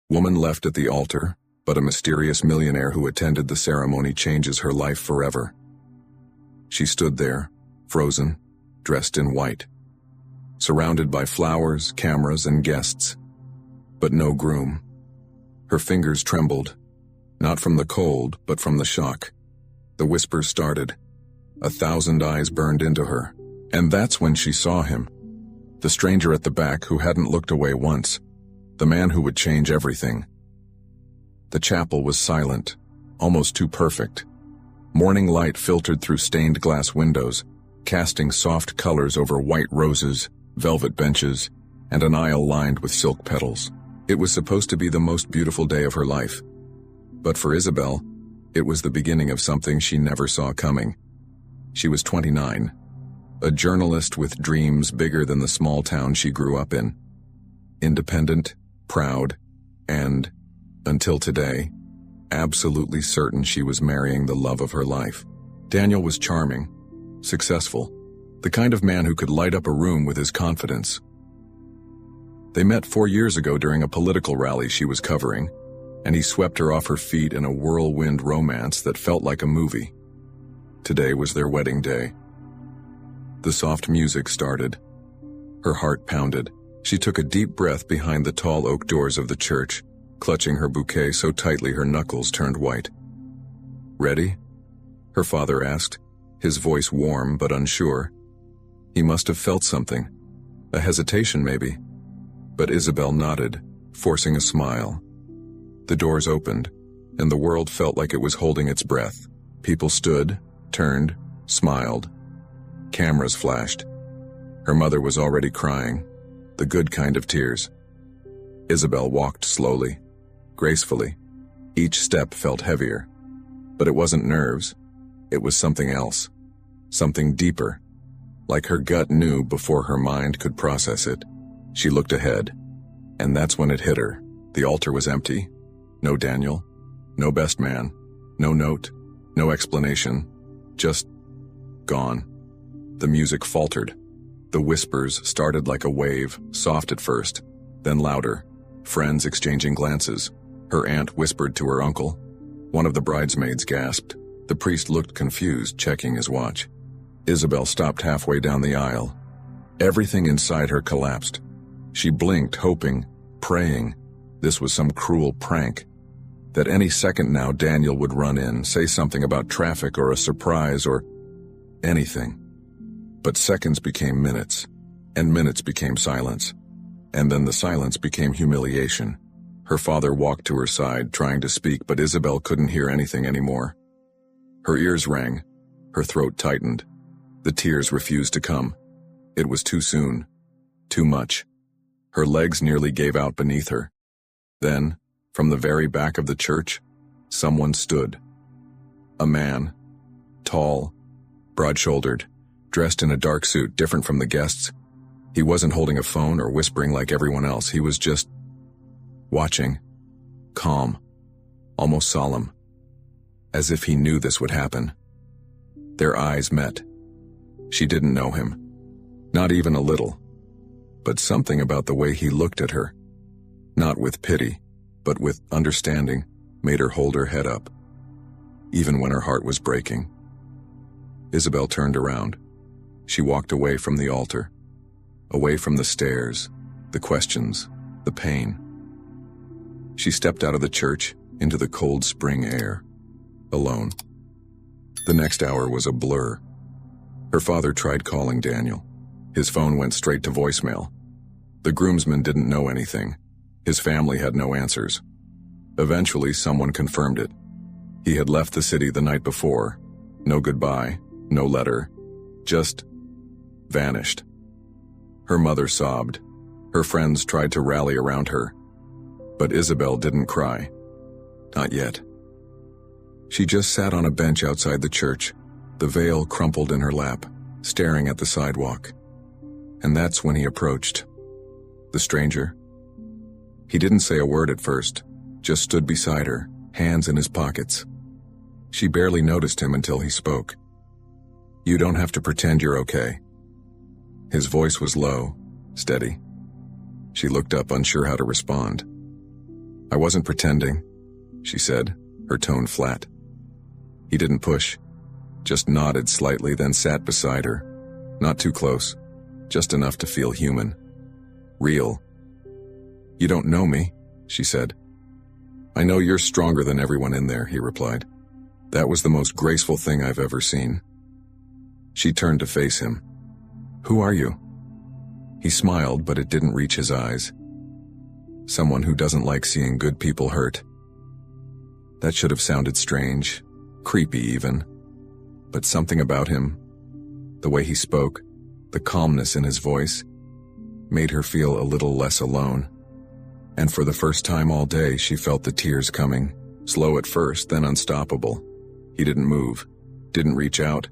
Woman left at the altar, but a mysterious millionaire who attended the ceremony changes her life forever. She stood there, frozen, dressed in white, surrounded by flowers, cameras, and guests, but no groom. Her fingers trembled, not from the cold, but from the shock. The whispers started. 1,000 eyes burned into her, and that's when she saw him. The stranger at the back who hadn't looked away once. The man who would change everything. The chapel was silent, almost too perfect. Morning light filtered through stained glass windows, casting soft colors over white roses, velvet benches, and an aisle lined with silk petals. It was supposed to be the most beautiful day of her life. But for Isabel, it was the beginning of something she never saw coming. She was 29, a journalist with dreams bigger than the small town she grew up in. Independent, proud, and, until today, absolutely certain she was marrying the love of her life. Daniel was charming, successful, the kind of man who could light up a room with his confidence. They met 4 years ago during a political rally she was covering, and he swept her off her feet in a whirlwind romance that felt like a movie. Today was their wedding day. The soft music started. Her heart pounded. She took a deep breath behind the tall oak doors of the church, clutching her bouquet so tightly her knuckles turned white. "Ready?" her father asked, his voice warm but unsure. He must have felt something, a hesitation maybe. But Isabel nodded, forcing a smile. The doors opened, and the world felt like it was holding its breath. People stood, turned, smiled. Cameras flashed. Her mother was already crying, the good kind of tears. Isabel walked slowly, gracefully. Each step felt heavier. But it wasn't nerves. It was something else. Something deeper. Like her gut knew before her mind could process it. She looked ahead, and that's when it hit her. The altar was empty. No Daniel. No best man. No note. No explanation. Just gone. The music faltered. The whispers started like a wave, soft at first, then louder. Friends exchanging glances. Her aunt whispered to her uncle. One of the bridesmaids gasped. The priest looked confused, checking his watch. Isabel stopped halfway down the aisle. Everything inside her collapsed. She blinked, hoping, praying. This was some cruel prank. That any second now Daniel would run in, say something about traffic or a surprise or anything. But seconds became minutes, and minutes became silence. And then the silence became humiliation. Her father walked to her side, trying to speak, but Isabel couldn't hear anything anymore. Her ears rang. Her throat tightened. The tears refused to come. It was too soon. Too much. Her legs nearly gave out beneath her. Then, from the very back of the church, someone stood. A man. Tall, broad-shouldered, dressed in a dark suit different from the guests. He wasn't holding a phone or whispering like everyone else. He was just watching. Calm. Almost solemn. As if he knew this would happen. Their eyes met. She didn't know him. Not even a little. But something about the way he looked at her, not with pity, but with understanding, made her hold her head up, even when her heart was breaking. Isabel turned around. She walked away from the altar, away from the stares, the questions, the pain. She stepped out of the church into the cold spring air, alone. The next hour was a blur. Her father tried calling Daniel. His phone went straight to voicemail. The groomsmen didn't know anything. His family had no answers. Eventually, someone confirmed it. He had left the city the night before. No goodbye, no letter, just vanished. Her mother sobbed. Her friends tried to rally around her. But Isabel didn't cry. Not yet. She just sat on a bench outside the church, the veil crumpled in her lap, staring at the sidewalk. And that's when he approached. The stranger. He didn't say a word at first, just stood beside her, hands in his pockets. She barely noticed him until he spoke. "You don't have to pretend you're okay." His voice was low, steady. She looked up, unsure how to respond. I wasn't pretending, she said, her tone flat. He didn't push, just nodded slightly, then sat beside her. Not too close, just enough to feel human. Real. You don't know me, she said. I know you're stronger than everyone in there, he replied. That was the most graceful thing I've ever seen. She turned to face him. Who are you? He smiled, but it didn't reach his eyes. Someone who doesn't like seeing good people hurt. That should have sounded strange, creepy even. But something about him, the way he spoke, the calmness in his voice, made her feel a little less alone. And for the first time all day, she felt the tears coming, slow at first, then unstoppable. He didn't move, didn't reach out,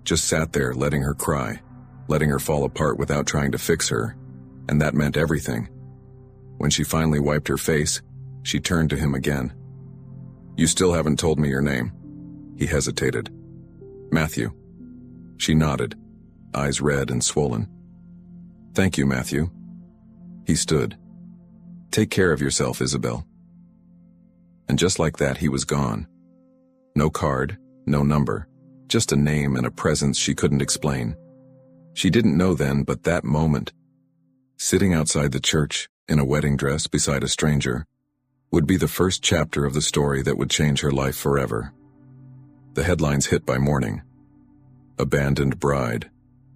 just sat there letting her cry, letting her fall apart without trying to fix her, and that meant everything. When she finally wiped her face, she turned to him again. You still haven't told me your name. He hesitated. Matthew. She nodded, eyes red and swollen. Thank you, Matthew. He stood. Take care of yourself, Isabel. And just like that, he was gone. No card, no number, just a name and a presence she couldn't explain. She didn't know then, but that moment, sitting outside the church in a wedding dress beside a stranger, would be the first chapter of the story that would change her life forever. The headlines hit by morning. Abandoned bride.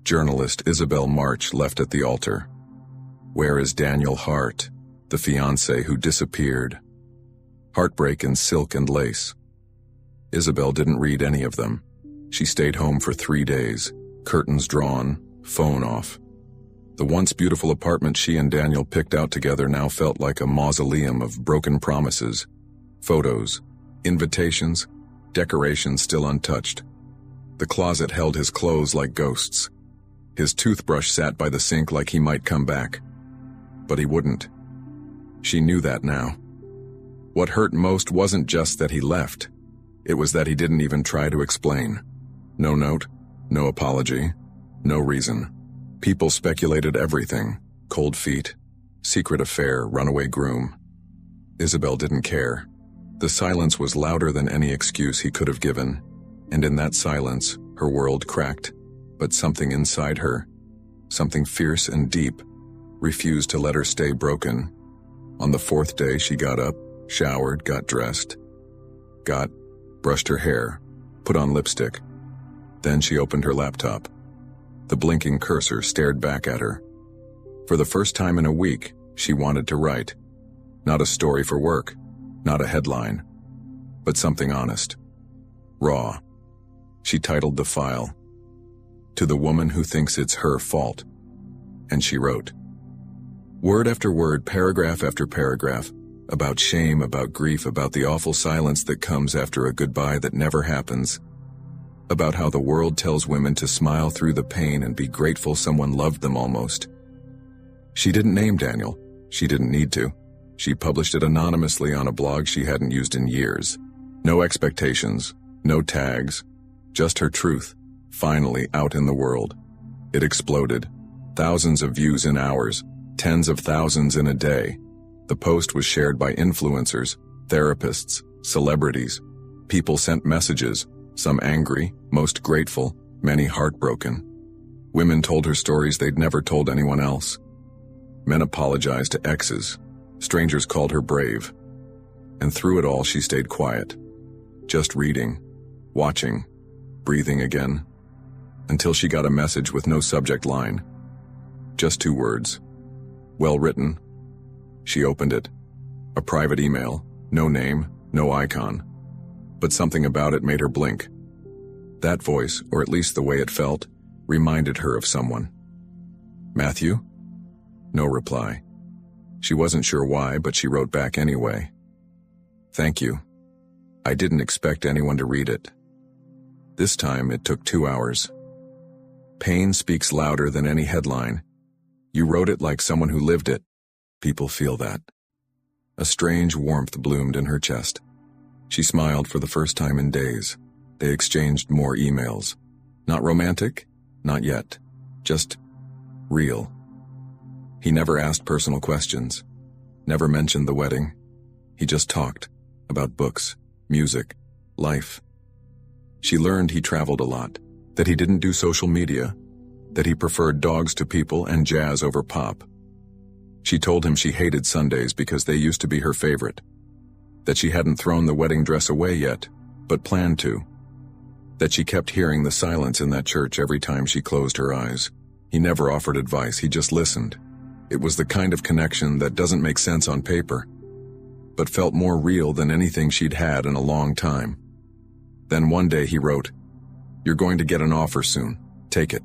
Journalist Isabel March left at the altar. Where is Daniel Hart, the fiancé who disappeared? Heartbreak in silk and lace. Isabel didn't read any of them. She stayed home for 3 days, curtains drawn, phone off. The once beautiful apartment she and Daniel picked out together now felt like a mausoleum of broken promises, photos, invitations, decorations still untouched. The closet held his clothes like ghosts. His toothbrush sat by the sink like he might come back. But he wouldn't. She knew that now. What hurt most wasn't just that he left. It was that he didn't even try to explain. No note, no apology, no reason. People speculated everything. Cold feet, secret affair, runaway groom. Isabel didn't care. The silence was louder than any excuse he could have given, and in that silence, her world cracked. But something inside her, something fierce and deep, refused to let her stay broken. On the 4th day, she got up, showered, got dressed, brushed her hair, put on lipstick. Then she opened her laptop. The blinking cursor stared back at her. For the first time in a week, she wanted to write. Not a story for work, not a headline, but something honest. Raw. She titled the file, To the Woman Who Thinks It's Her Fault. And she wrote. Word after word, paragraph after paragraph, about shame, about grief, about the awful silence that comes after a goodbye that never happens, about how the world tells women to smile through the pain and be grateful someone loved them almost. She didn't name Daniel. She didn't need to. She published it anonymously on a blog she hadn't used in years. No expectations, no tags, just her truth, finally out in the world. It exploded. Thousands of views in hours, tens of thousands in a day. The post was shared by influencers, therapists, celebrities. People sent messages, some angry, most grateful, many heartbroken. Women told her stories they'd never told anyone else. Men apologized to exes. Strangers called her brave. And through it all, she stayed quiet. Just reading, watching, breathing again. Until she got a message with no subject line. Just 2 words. Well written. She opened it. A private email, no name, no icon. But something about it made her blink. That voice, or at least the way it felt, reminded her of someone. Matthew? No reply. She wasn't sure why, but she wrote back anyway. Thank you. I didn't expect anyone to read it. This time it took 2 hours. Pain speaks louder than any headline. You wrote it like someone who lived it. People feel that. A strange warmth bloomed in her chest. She smiled for the first time in days. They exchanged more emails. Not romantic? Not yet. Just real. He never asked personal questions. Never mentioned the wedding. He just talked about books, music, life. She learned he traveled a lot, that he didn't do social media, that he preferred dogs to people and jazz over pop. She told him she hated Sundays because they used to be her favorite, that she hadn't thrown the wedding dress away yet, but planned to, that she kept hearing the silence in that church every time she closed her eyes. He never offered advice, he just listened. It was the kind of connection that doesn't make sense on paper, but felt more real than anything she'd had in a long time. Then one day he wrote, "You're going to get an offer soon. Take it."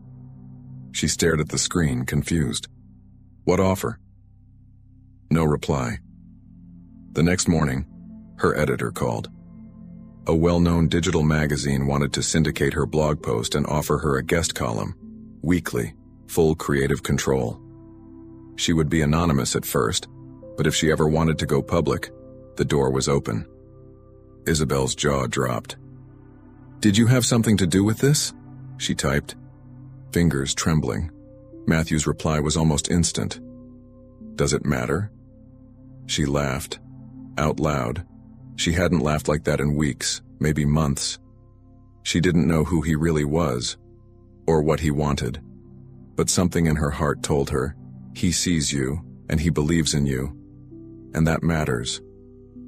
She stared at the screen, confused. What offer? No reply. The next morning, her editor called. A well-known digital magazine wanted to syndicate her blog post and offer her a guest column, weekly, full creative control. She would be anonymous at first, but if she ever wanted to go public, the door was open. Isabel's jaw dropped. "Did you have something to do with this?" she typed, fingers trembling. Matthew's reply was almost instant. "Does it matter?" She laughed, out loud. She hadn't laughed like that in weeks, maybe months. She didn't know who he really was, or what he wanted, but something in her heart told her, he sees you, and he believes in you, and that matters.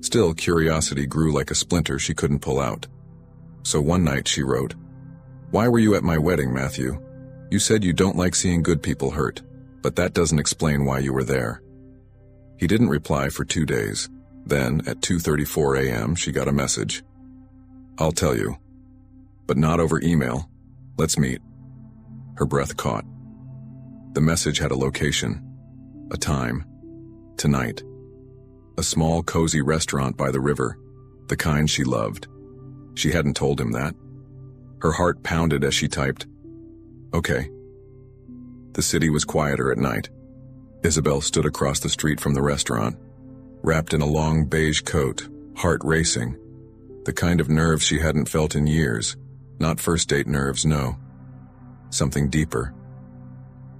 Still, curiosity grew like a splinter she couldn't pull out. So one night she wrote, "Why were you at my wedding, Matthew? You said you don't like seeing good people hurt, but that doesn't explain why you were there." He didn't reply for 2 days. Then, at 2:34 a.m., she got a message. "I'll tell you, but not over email. Let's meet." Her breath caught. The message had a location, a time, tonight. A small, cozy restaurant by the river, the kind she loved. She hadn't told him that. Her heart pounded as she typed, "Okay." The city was quieter at night. Isabel stood across the street from the restaurant, wrapped in a long beige coat, heart racing, the kind of nerves she hadn't felt in years, not first date nerves, no. Something deeper.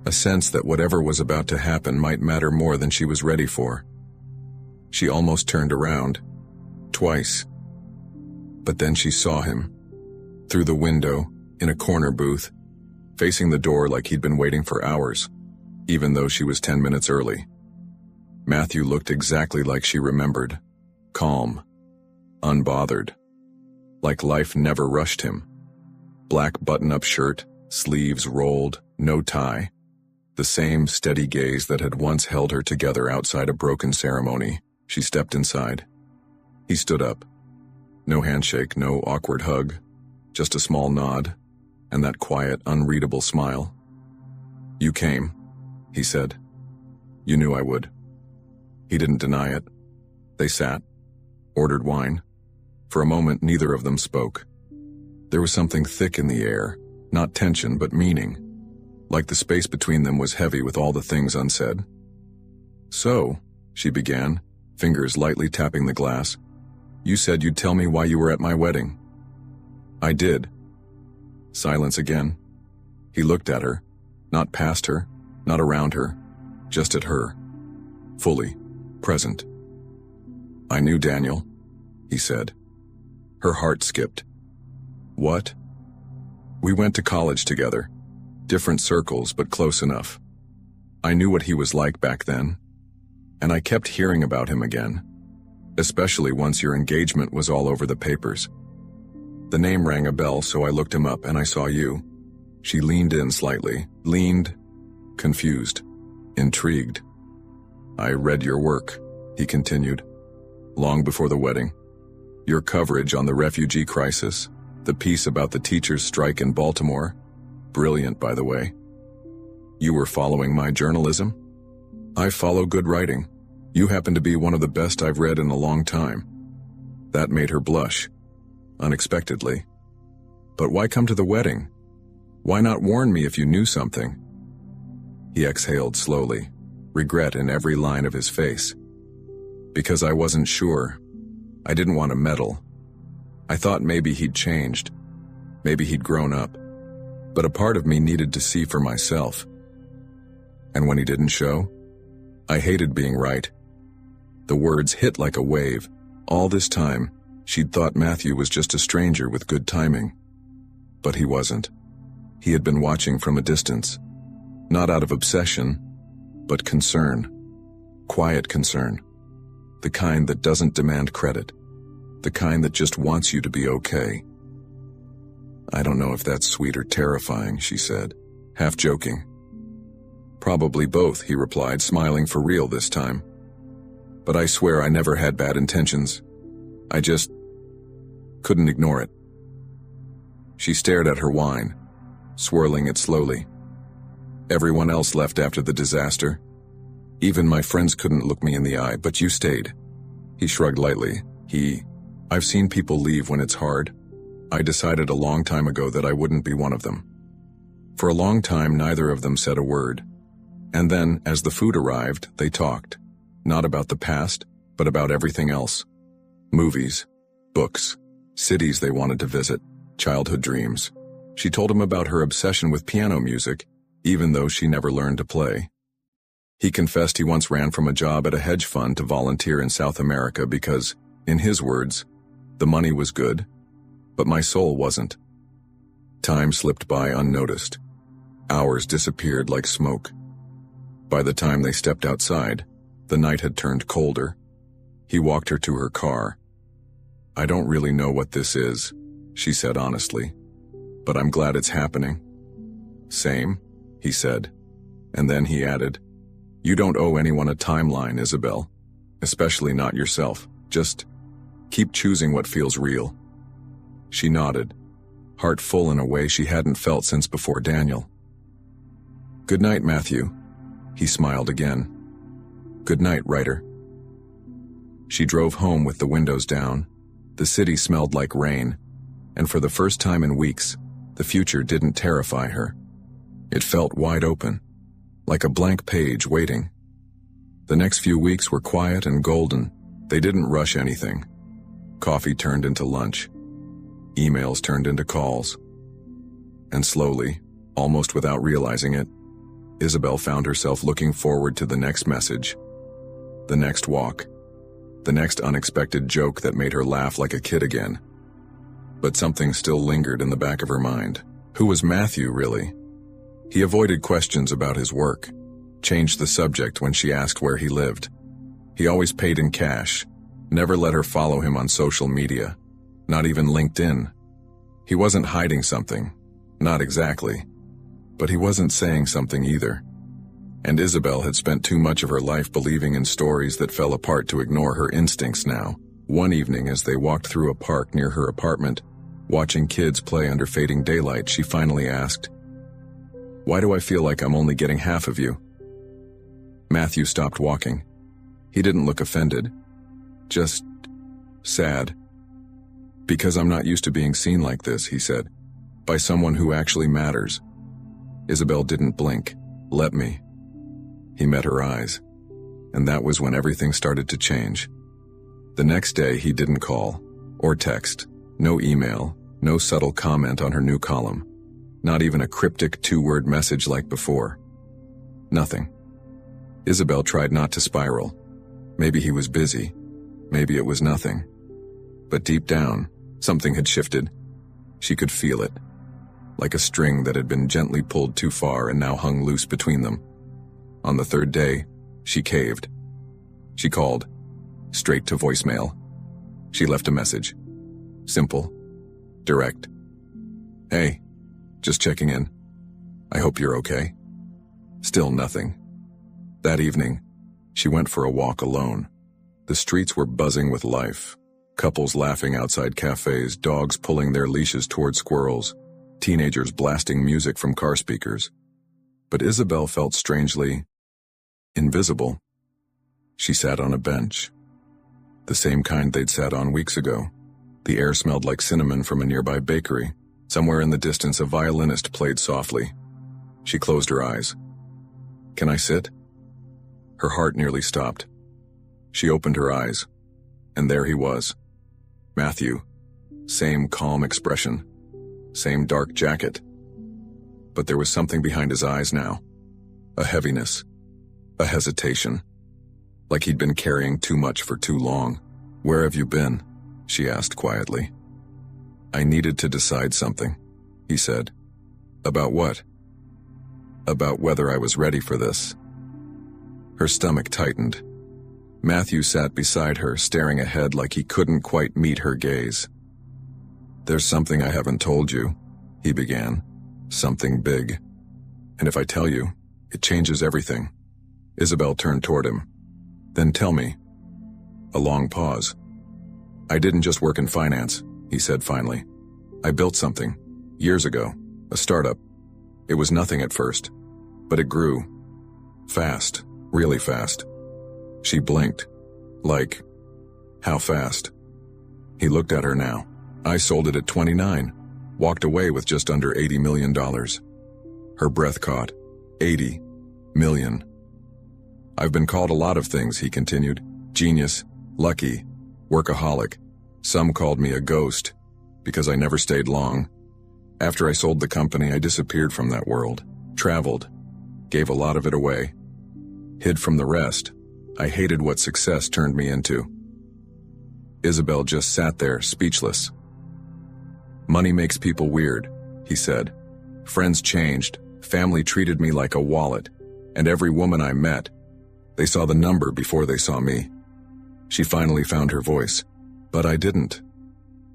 A sense that whatever was about to happen might matter more than she was ready for. She almost turned around, twice. But then she saw him, through the window, in a corner booth, facing the door like he'd been waiting for hours, even though she was 10 minutes early. Matthew looked exactly like she remembered, calm, unbothered, like life never rushed him. Black button-up shirt, sleeves rolled, no tie. The same steady gaze that had once held her together outside a broken ceremony. She stepped inside. He stood up. No handshake, no awkward hug, just a small nod, and that quiet, unreadable smile. "You came," he said. "You knew I would." He didn't deny it. They sat, ordered wine. For a moment, neither of them spoke. There was something thick in the air, not tension, but meaning, like the space between them was heavy with all the things unsaid. "So," she began, fingers lightly tapping the glass, "you said you'd tell me why you were at my wedding." "I did." Silence again. He looked at her, not past her, not around her, just at her, fully, present. "I knew Daniel," he said. Her heart skipped. "What?" "We went to college together. Different circles, but close enough. I knew what he was like back then. And I kept hearing about him again, especially once your engagement was all over the papers. The name rang a bell, so I looked him up and I saw you." She leaned in slightly, confused, intrigued. "I read your work," he continued, "long before the wedding. Your coverage on the refugee crisis, the piece about the teachers' strike in Baltimore. Brilliant, by the way. You were following my journalism? I follow good writing. You happen to be one of the best I've read in a long time." That made her blush, unexpectedly. "But why come to the wedding? Why not warn me if you knew something?" He exhaled slowly, regret in every line of his face. "Because I wasn't sure. I didn't want to meddle. I thought maybe he'd changed. Maybe he'd grown up. But a part of me needed to see for myself. And when he didn't show, I hated being right." The words hit like a wave, All this time, she'd thought Matthew was just a stranger with good timing. But he wasn't. He had been watching from a distance. Not out of obsession, but concern. Quiet concern. The kind that doesn't demand credit. The kind that just wants you to be okay. "I don't know if that's sweet or terrifying," she said, half joking. "Probably both," he replied, smiling for real this time. "But I swear I never had bad intentions. I just couldn't ignore it." She stared at her wine, swirling it slowly. "Everyone else left after the disaster. Even my friends couldn't look me in the eye, but you stayed." He shrugged lightly. "I've seen people leave when it's hard. I decided a long time ago that I wouldn't be one of them." For a long time, neither of them said a word. And then, as the food arrived, they talked. Not about the past, but about everything else. Movies, books, cities they wanted to visit, childhood dreams. She told him about her obsession with piano music, even though she never learned to play. He confessed he once ran from a job at a hedge fund to volunteer in South America because, in his words, the money was good, but my soul wasn't. Time slipped by unnoticed. Hours disappeared like smoke. By the time they stepped outside, the night had turned colder. He walked her to her car. "I don't really know what this is," she said honestly, "but I'm glad it's happening." "Same," he said. And then he added, "You don't owe anyone a timeline, Isabel. Especially not yourself. Just keep choosing what feels real." She nodded, heart full in a way she hadn't felt since before Daniel. "Good night, Matthew." He smiled again. "Good night, writer." She drove home with the windows down. The city smelled like rain, and for the first time in weeks, the future didn't terrify her. It felt wide open, like a blank page waiting. The next few weeks were quiet and golden. They didn't rush anything. Coffee turned into lunch. Emails turned into calls. And slowly, almost without realizing it, Isabel found herself looking forward to the next message, the next walk, the next unexpected joke that made her laugh like a kid again. But something still lingered in the back of her mind. Who was Matthew, really? He avoided questions about his work, changed the subject when she asked where he lived. He always paid in cash, never let her follow him on social media, not even LinkedIn. He wasn't hiding something, not exactly, but he wasn't saying something either. And Isabel had spent too much of her life believing in stories that fell apart to ignore her instincts now. One evening, as they walked through a park near her apartment, watching kids play under fading daylight, she finally asked, "Why do I feel like I'm only getting half of you?" Matthew stopped walking. He didn't look offended, just sad. "Because I'm not used to being seen like this," he said, "by someone who actually matters." Isabel didn't blink. "Let me." He met her eyes, and that was when everything started to change. The next day he didn't call, or text, no email, no subtle comment on her new column, not even a cryptic two-word message like before. Nothing. Isabel tried not to spiral. Maybe he was busy, maybe it was nothing. But deep down, something had shifted. She could feel it, like a string that had been gently pulled too far and now hung loose between them. On the third day, she caved. She called, straight to voicemail. She left a message. Simple, direct. "Hey, just checking in. I hope you're okay." Still nothing. That evening, she went for a walk alone. The streets were buzzing with life. Couples laughing outside cafes, dogs pulling their leashes toward squirrels, teenagers blasting music from car speakers. But Isabel felt strangely invisible. She sat on a bench, the same kind they'd sat on weeks ago. The air smelled like cinnamon from a nearby bakery. Somewhere in the distance, a violinist played softly. She closed her eyes. "Can I sit?" Her heart nearly stopped. She opened her eyes, and there he was. Matthew. Same calm expression. Same dark jacket. But there was something behind his eyes now. A heaviness. A hesitation. Like he'd been carrying too much for too long. "Where have you been?" she asked quietly. "I needed to decide something," he said. "About what?" "About whether I was ready for this." Her stomach tightened. Matthew sat beside her, staring ahead like he couldn't quite meet her gaze. "There's something I haven't told you," he began. "Something big. And if I tell you, it changes everything." Isabel turned toward him. "Then tell me." A long pause. "I didn't just work in finance," he said finally. "I built something, years ago, a startup. It was nothing at first, but it grew. Fast, really fast." She blinked. "Like, how fast?" He looked at her now. "I sold it at 29, walked away with just under $80 million. Her breath caught. 80 million. "I've been called a lot of things," he continued. "Genius, lucky, workaholic. Some called me a ghost, because I never stayed long. After I sold the company, I disappeared from that world, traveled, gave a lot of it away, hid from the rest. I hated what success turned me into." Isabel just sat there, speechless. "Money makes people weird," he said. "Friends changed, family treated me like a wallet, and every woman I met, they saw the number before they saw me." She finally found her voice. "But I didn't."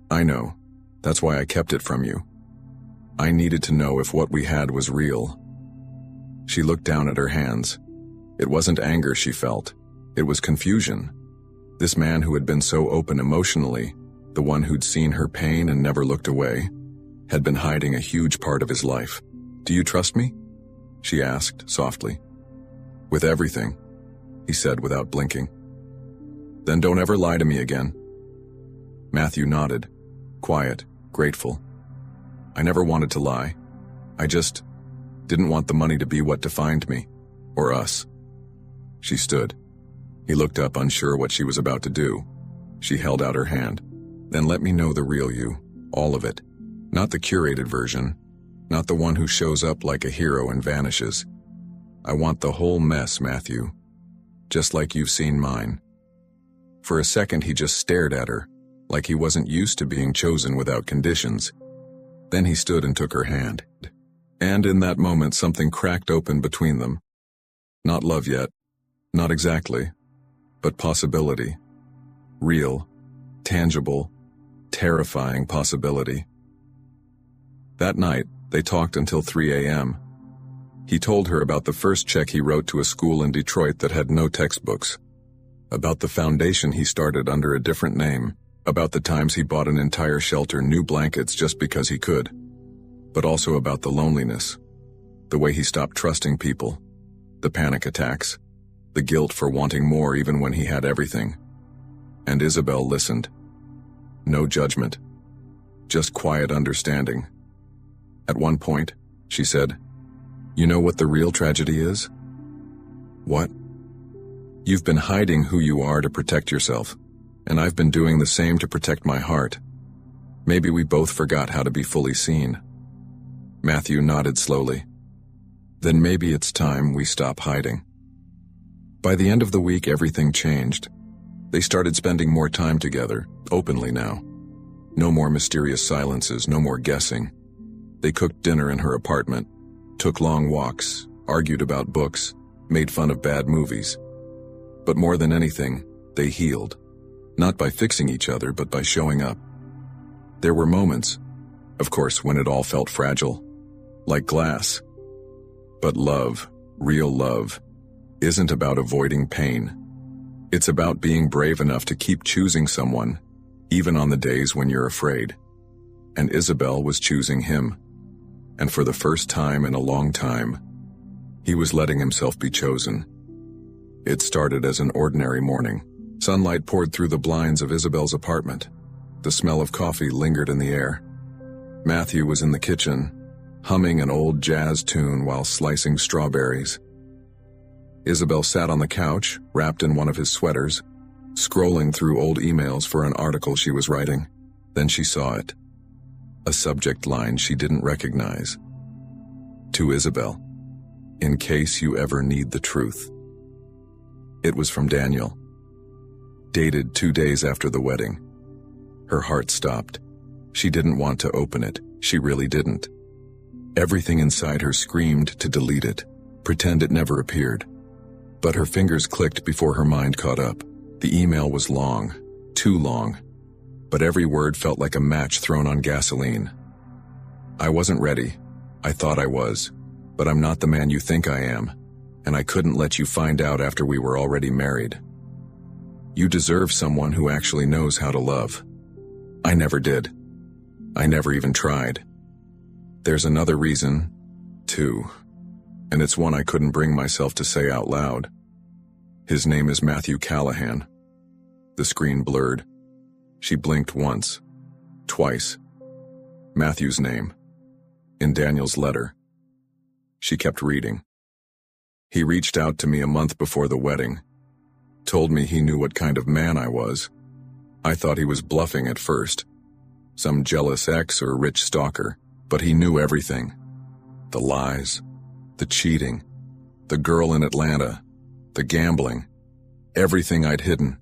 "I know. That's why I kept it from you. I needed to know if what we had was real." She looked down at her hands. It wasn't anger she felt. It was confusion. This man who had been so open emotionally, the one who'd seen her pain and never looked away, had been hiding a huge part of his life. "Do you trust me?" she asked softly. "With everything," he said without blinking. "Then don't ever lie to me again." Matthew nodded, quiet, grateful. "I never wanted to lie. I just didn't want the money to be what defined me, or us." She stood. He looked up, unsure what she was about to do. She held out her hand. "Then let me know the real you, all of it. Not the curated version, not the one who shows up like a hero and vanishes. I want the whole mess, Matthew, just like you've seen mine." For a second he just stared at her, like he wasn't used to being chosen without conditions. Then he stood and took her hand. And in that moment something cracked open between them. Not love yet, not exactly, but possibility. Real, tangible, terrifying possibility. That night, they talked until 3 a.m. He told her about the first check he wrote to a school in Detroit that had no textbooks, about the foundation he started under a different name, about the times he bought an entire shelter new blankets just because he could, but also about the loneliness, the way he stopped trusting people, the panic attacks, the guilt for wanting more even when he had everything. And Isabel listened. No judgment, just quiet understanding. At one point, she said, "You know what the real tragedy is?" "What?" "You've been hiding who you are to protect yourself, and I've been doing the same to protect my heart. Maybe we both forgot how to be fully seen." Matthew nodded slowly. "Then maybe it's time we stop hiding." By the end of the week, everything changed. They started spending more time together, openly now. No more mysterious silences, no more guessing. They cooked dinner in her apartment, took long walks, argued about books, made fun of bad movies. But more than anything, they healed. Not by fixing each other, but by showing up. There were moments, of course, when it all felt fragile, like glass. But love, real love, isn't about avoiding pain. It's about being brave enough to keep choosing someone, even on the days when you're afraid. And Isabel was choosing him. And for the first time in a long time, he was letting himself be chosen. It started as an ordinary morning. Sunlight poured through the blinds of Isabel's apartment. The smell of coffee lingered in the air. Matthew was in the kitchen, humming an old jazz tune while slicing strawberries. Isabel sat on the couch, wrapped in one of his sweaters, scrolling through old emails for an article she was writing. Then she saw it. A subject line she didn't recognize. To Isabel, in case you ever need the truth. It was from Daniel. Dated 2 days after the wedding. Her heart stopped. She didn't want to open it. She really didn't. Everything inside her screamed to delete it, pretend it never appeared. But her fingers clicked before her mind caught up. The email was long, too long, but every word felt like a match thrown on gasoline. I wasn't ready. I thought I was, but I'm not the man you think I am, and I couldn't let you find out after we were already married. You deserve someone who actually knows how to love. I never did. I never even tried. There's another reason, too, and it's one I couldn't bring myself to say out loud. His name is Matthew Callahan. The screen blurred. She blinked once, twice. Matthew's name. In Daniel's letter. She kept reading. He reached out to me a month before the wedding. Told me he knew what kind of man I was. I thought he was bluffing at first. Some jealous ex or rich stalker, but he knew everything. The lies, the cheating, the girl in Atlanta, the gambling, everything I'd hidden.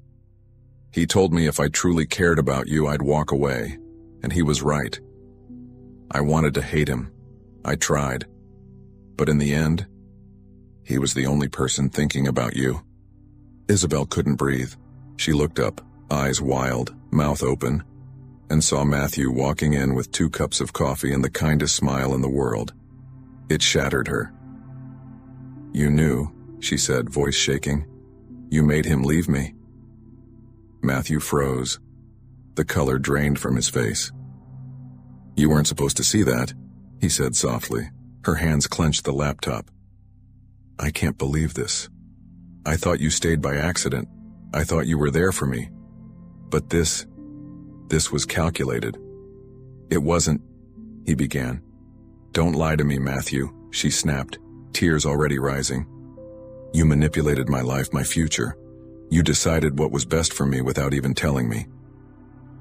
He told me if I truly cared about you, I'd walk away, and he was right. I wanted to hate him. I tried. But in the end, he was the only person thinking about you. Isabel couldn't breathe. She looked up, eyes wild, mouth open, and saw Matthew walking in with 2 cups of coffee and the kindest smile in the world. It shattered her. You knew, she said, voice shaking. You made him leave me. Matthew froze. The color drained from his face. You weren't supposed to see that, he said softly. Her hands clenched the laptop. I can't believe this. I thought you stayed by accident. I thought you were there for me. But this was calculated. It wasn't, he began. Don't lie to me, Matthew, she snapped, tears already rising. You manipulated my life, my future. You decided what was best for me without even telling me.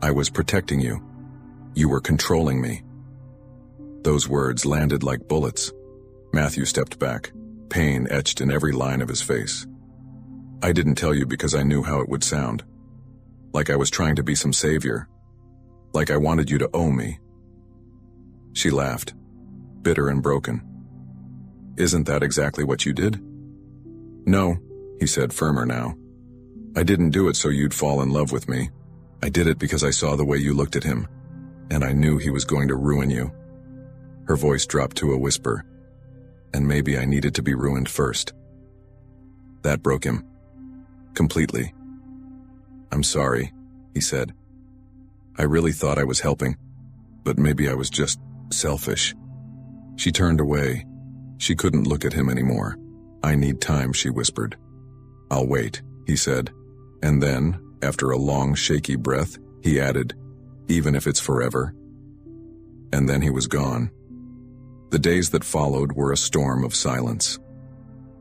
I was protecting you. You were controlling me. Those words landed like bullets. Matthew stepped back, pain etched in every line of his face. I didn't tell you because I knew how it would sound. Like I was trying to be some savior. Like I wanted you to owe me. She laughed, bitter and broken. Isn't that exactly what you did? No, he said, firmer now. I didn't do it so you'd fall in love with me. I did it because I saw the way you looked at him, and I knew he was going to ruin you. Her voice dropped to a whisper. And maybe I needed to be ruined first. That broke him. Completely. I'm sorry, he said. I really thought I was helping, but maybe I was just selfish. She turned away. She couldn't look at him anymore. I need time, she whispered. I'll wait, he said. And then, after a long, shaky breath, he added, even if it's forever. And then he was gone. The days that followed were a storm of silence.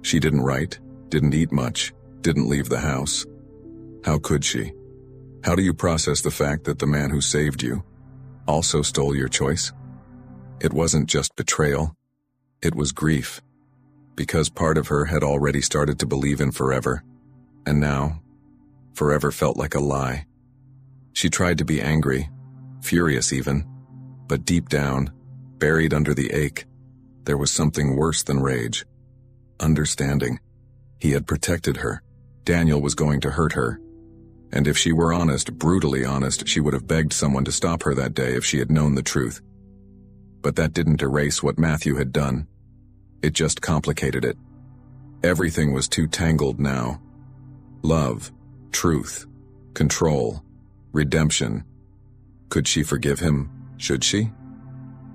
She didn't write, didn't eat much, didn't leave the house. How could she? How do you process the fact that the man who saved you also stole your choice? It wasn't just betrayal. It was grief. Because part of her had already started to believe in forever. And now, forever felt like a lie. She tried to be angry, furious even, but deep down, buried under the ache, there was something worse than rage. Understanding. He had protected her. Daniel was going to hurt her. And if she were honest, brutally honest, she would have begged someone to stop her that day if she had known the truth. But that didn't erase what Matthew had done. It just complicated it. Everything was too tangled now. Love, truth, control, redemption. Could she forgive him? Should she?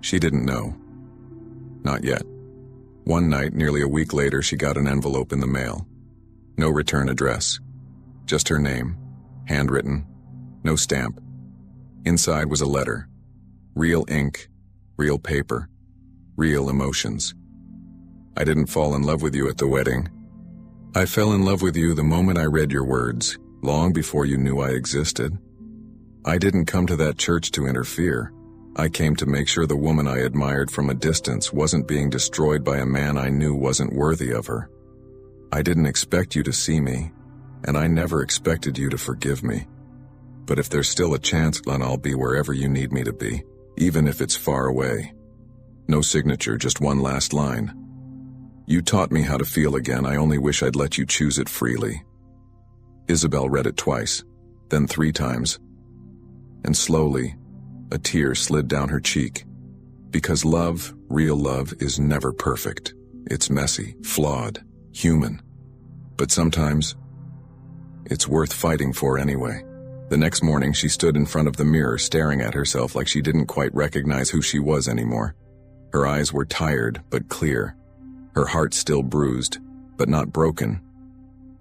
She didn't know. Not yet. One night, nearly a week later, she got an envelope in the mail. No return address. Just her name. Handwritten. No stamp. Inside was a letter. Real ink. Real paper. Real emotions. I didn't fall in love with you at the wedding. I fell in love with you the moment I read your words, long before you knew I existed. I didn't come to that church to interfere. I came to make sure the woman I admired from a distance wasn't being destroyed by a man I knew wasn't worthy of her. I didn't expect you to see me. And I never expected you to forgive me. But if there's still a chance, then I'll be wherever you need me to be, even if it's far away. No signature, just one last line. You taught me how to feel again. I only wish I'd let you choose it freely. Isabel read it twice, then 3 times. And slowly, a tear slid down her cheek. Because love, real love, is never perfect. It's messy, flawed, human. But sometimes, it's worth fighting for anyway. The next morning, she stood in front of the mirror staring at herself like she didn't quite recognize who she was anymore. Her eyes were tired but clear. Her heart still bruised, but not broken.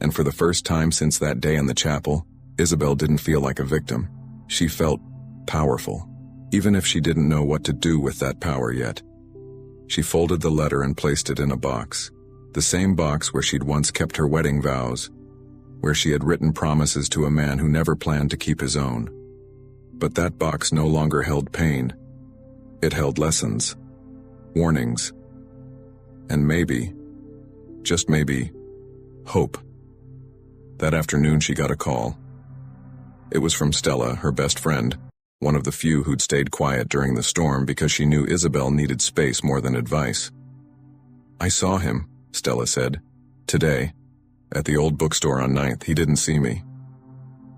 And for the first time since that day in the chapel, Isabel didn't feel like a victim. She felt powerful, even if she didn't know what to do with that power yet. She folded the letter and placed it in a box, the same box where she'd once kept her wedding vows, where she had written promises to a man who never planned to keep his own. But that box no longer held pain. It held lessons, warnings, and maybe, just maybe, hope. That afternoon she got a call. It was from Stella, her best friend, one of the few who'd stayed quiet during the storm because she knew Isabel needed space more than advice. I saw him, Stella said, today, at the old bookstore on 9th. He didn't see me.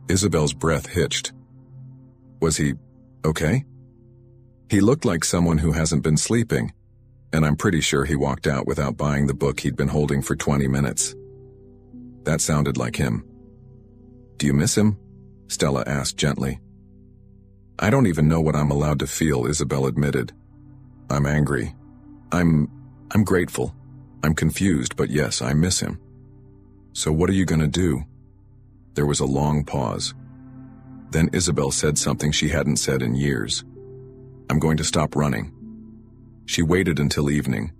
Isabel's breath hitched. Was he okay? He looked like someone who hasn't been sleeping, and I'm pretty sure he walked out without buying the book he'd been holding for 20 minutes. That sounded like him. Do you miss him? Stella asked gently. I don't even know what I'm allowed to feel, Isabel admitted. I'm angry. I'm grateful. I'm confused, but yes, I miss him. So what are you gonna do? There was a long pause. Then Isabel said something she hadn't said in years. I'm going to stop running. She waited until evening,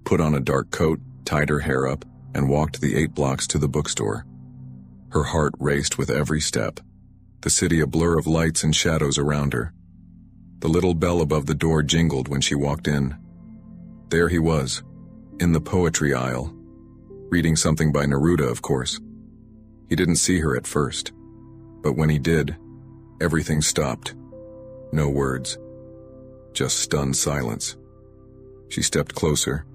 put on a dark coat, tied her hair up, and walked the 8 blocks to the bookstore. Her heart raced with every step, the city a blur of lights and shadows around her. The little bell above the door jingled when she walked in. There he was, in the poetry aisle, reading something by Neruda, of course. He didn't see her at first, but when he did, everything stopped. No words, just stunned silence. She stepped closer,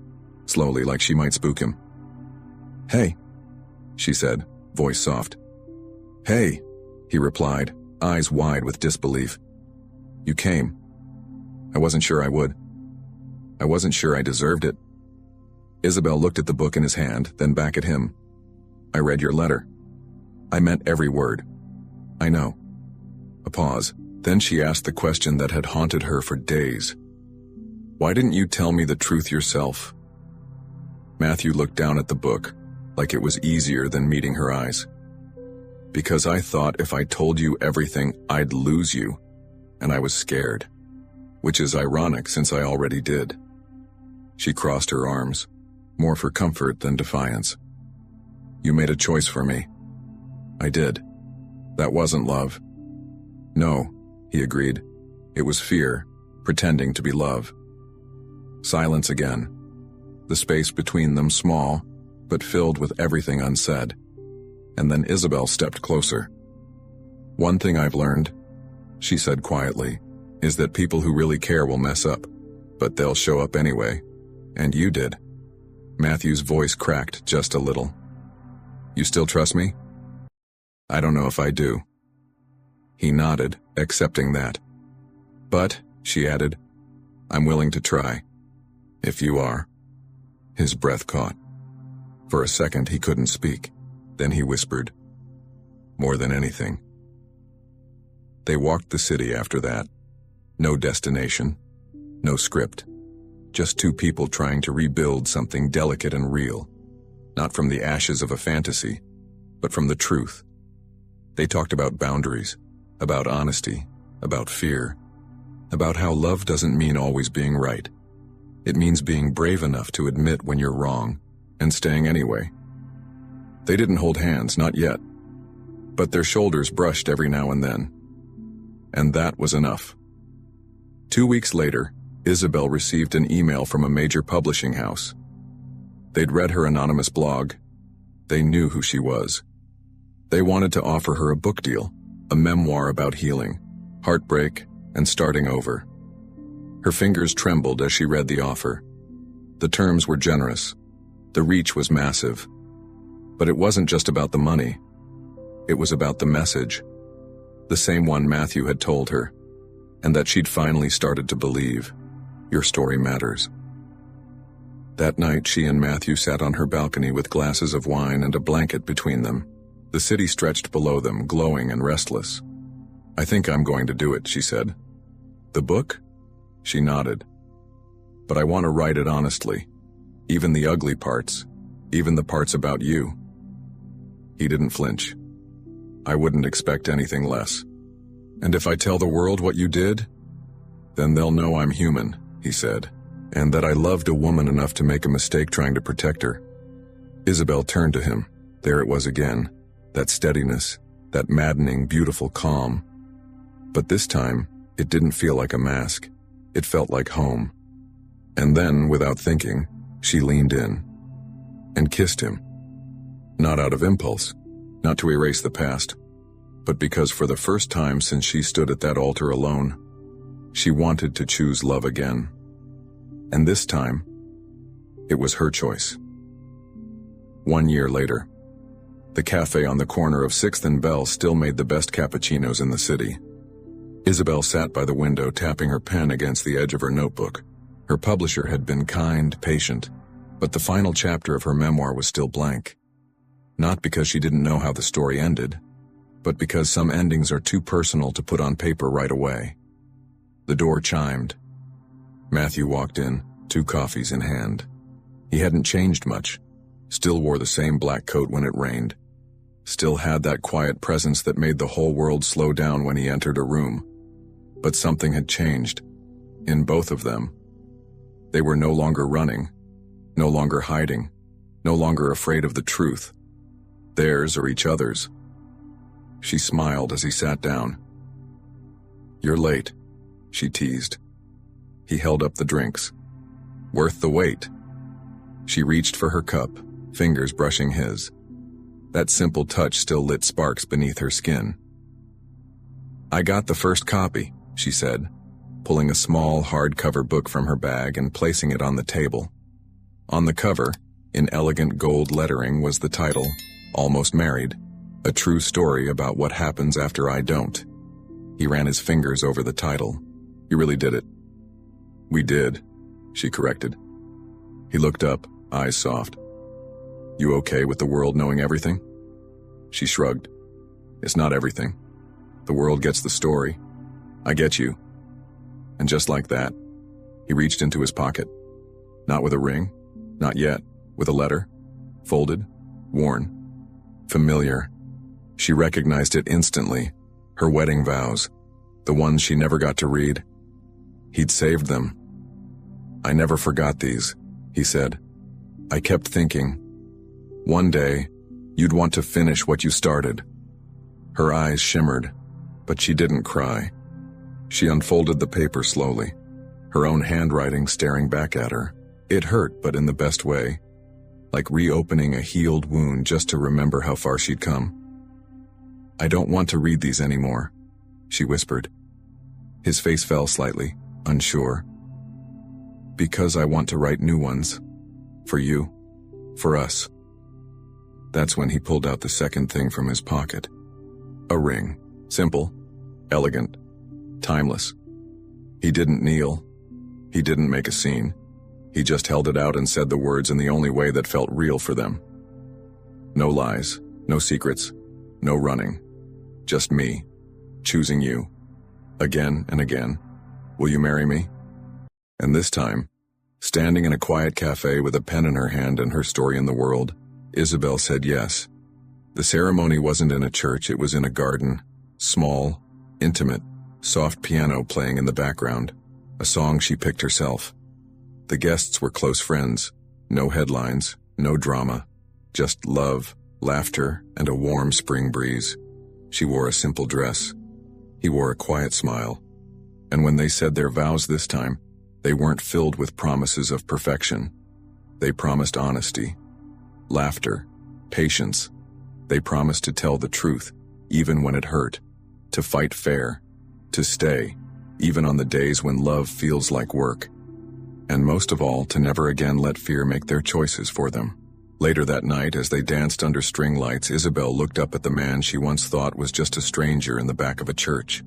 slowly, like she might spook him. Hey, she said, voice soft. Hey, he replied, eyes wide with disbelief. You came. I wasn't sure I would. I wasn't sure I deserved it. Isabel looked at the book in his hand, then back at him. I read your letter. I meant every word. I know. A pause. Then she asked the question that had haunted her for days. Why didn't you tell me the truth yourself? Matthew looked down at the book, like it was easier than meeting her eyes. Because I thought if I told you everything, I'd lose you, and I was scared. Which is ironic since I already did. She crossed her arms, more for comfort than defiance. You made a choice for me. I did. That wasn't love. No, he agreed. It was fear, pretending to be love. Silence again. The space between them small, but filled with everything unsaid. And then Isabel stepped closer. One thing I've learned, she said quietly, is that people who really care will mess up, but they'll show up anyway. And you did. Matthew's voice cracked just a little. You still trust me? I don't know if I do. He nodded, accepting that. But, she added, I'm willing to try. If you are. His breath caught. For a second he couldn't speak. Then he whispered, more than anything. They walked the city after that. No destination, no script. Just 2 people trying to rebuild something delicate and real. Not from the ashes of a fantasy, but from the truth. They talked about boundaries, about honesty, about fear, about how love doesn't mean always being right. It means being brave enough to admit when you're wrong, and staying anyway. They didn't hold hands, not yet, but their shoulders brushed every now and then. And that was enough. 2 weeks later, Isabel received an email from a major publishing house. They'd read her anonymous blog. They knew who she was. They wanted to offer her a book deal, a memoir about healing, heartbreak, and starting over. Her fingers trembled as she read the offer. The terms were generous. The reach was massive. But it wasn't just about the money. It was about the message. The same one Matthew had told her, and that she'd finally started to believe. Your story matters. That night, she and Matthew sat on her balcony with glasses of wine and a blanket between them. The city stretched below them, glowing and restless. I think I'm going to do it, she said. The book? She nodded. But I want to write it honestly. Even the ugly parts. Even the parts about you. He didn't flinch. I wouldn't expect anything less. And if I tell the world what you did, then they'll know I'm human, he said, and that I loved a woman enough to make a mistake trying to protect her. Isabel turned to him. There it was again, that steadiness, that maddening, beautiful calm. But this time, it didn't feel like a mask. It felt like home. And then, without thinking, she leaned in and kissed him. Not out of impulse, not to erase the past, but because for the first time since she stood at that altar alone, she wanted to choose love again. And this time, it was her choice. 1 year later, the cafe on the corner of 6th and Bell still made the best cappuccinos in the city. Isabel sat by the window, tapping her pen against the edge of her notebook. Her publisher had been kind, patient, but the final chapter of her memoir was still blank. Not because she didn't know how the story ended, but because some endings are too personal to put on paper right away. The door chimed. Matthew walked in, 2 coffees in hand. He hadn't changed much, still wore the same black coat when it rained, still had that quiet presence that made the whole world slow down when he entered a room. But something had changed, in both of them. They were no longer running, no longer hiding, no longer afraid of the truth, theirs or each other's. She smiled as he sat down. You're late, she teased. He held up the drinks. Worth the wait. She reached for her cup, fingers brushing his. That simple touch still lit sparks beneath her skin. I got the first copy, she said, pulling a small hardcover book from her bag and placing it on the table. On the cover, in elegant gold lettering, was the title, Almost Married, a true story about what happens after I don't. He ran his fingers over the title. You really did it. We did, she corrected. He looked up, eyes soft. You okay with the world knowing everything? She shrugged. It's not everything. The world gets the story. I get you. And just like that, he reached into his pocket. Not with a ring, not yet, with a letter, folded, worn, familiar. She recognized it instantly, her wedding vows, the ones she never got to read. He'd saved them. I never forgot these, he said. I kept thinking, one day, you'd want to finish what you started. Her eyes shimmered, but she didn't cry. She unfolded the paper slowly, her own handwriting staring back at her. It hurt, but in the best way, like reopening a healed wound just to remember how far she'd come. I don't want to read these anymore, she whispered. His face fell slightly, unsure. Because I want to write new ones. For you. For us. That's when he pulled out the second thing from his pocket. A ring. Simple. Elegant. Timeless. He didn't kneel. He didn't make a scene. He just held it out and said the words in the only way that felt real for them. No lies. No secrets. No running. Just me. Choosing you. Again and again. Will you marry me? And this time, standing in a quiet cafe with a pen in her hand and her story in the world, Isabel said yes. The ceremony wasn't in a church, it was in a garden. Small, intimate, soft piano playing in the background, a song she picked herself. The guests were close friends, no headlines, no drama, just love, laughter, and a warm spring breeze. She wore a simple dress. He wore a quiet smile. And when they said their vows this time, they weren't filled with promises of perfection. They promised honesty, laughter, patience, They promised to tell the truth, even when it hurt, to fight fair, to stay, even on the days when love feels like work, and most of all, to never again let fear make their choices for them. Later that night, as they danced under string lights, Isabel looked up at the man she once thought was just a stranger in the back of a church.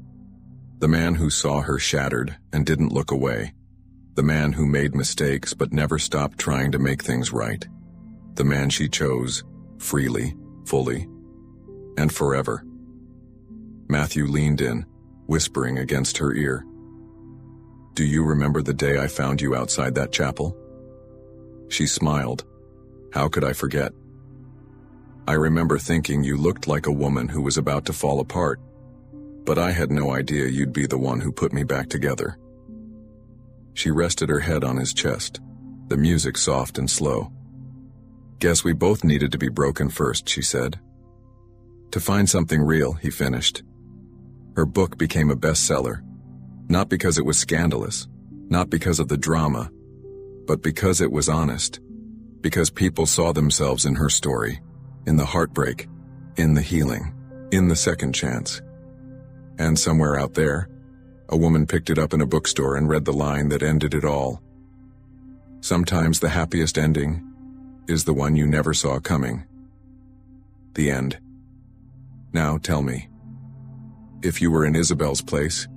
The man who saw her shattered and didn't look away. The man who made mistakes but never stopped trying to make things right. The man she chose, freely, fully, and forever. Matthew leaned in, whispering against her ear. "Do you remember the day I found you outside that chapel?" She smiled. "How could I forget? I remember thinking you looked like a woman who was about to fall apart, but I had no idea you'd be the one who put me back together." She rested her head on his chest, the music soft and slow. "Guess we both needed to be broken first," she said. "To find something real," he finished. Her book became a bestseller, not because it was scandalous, not because of the drama, but because it was honest, because people saw themselves in her story, in the heartbreak, in the healing, in the second chance. And somewhere out there, a woman picked it up in a bookstore and read the line that ended it all. "Sometimes the happiest ending is the one you never saw coming." The end. Now tell me, if you were in Isabel's place,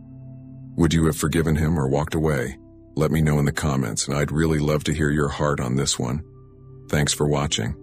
would you have forgiven him or walked away? Let me know in the comments, and I'd really love to hear your heart on this one. Thanks for watching.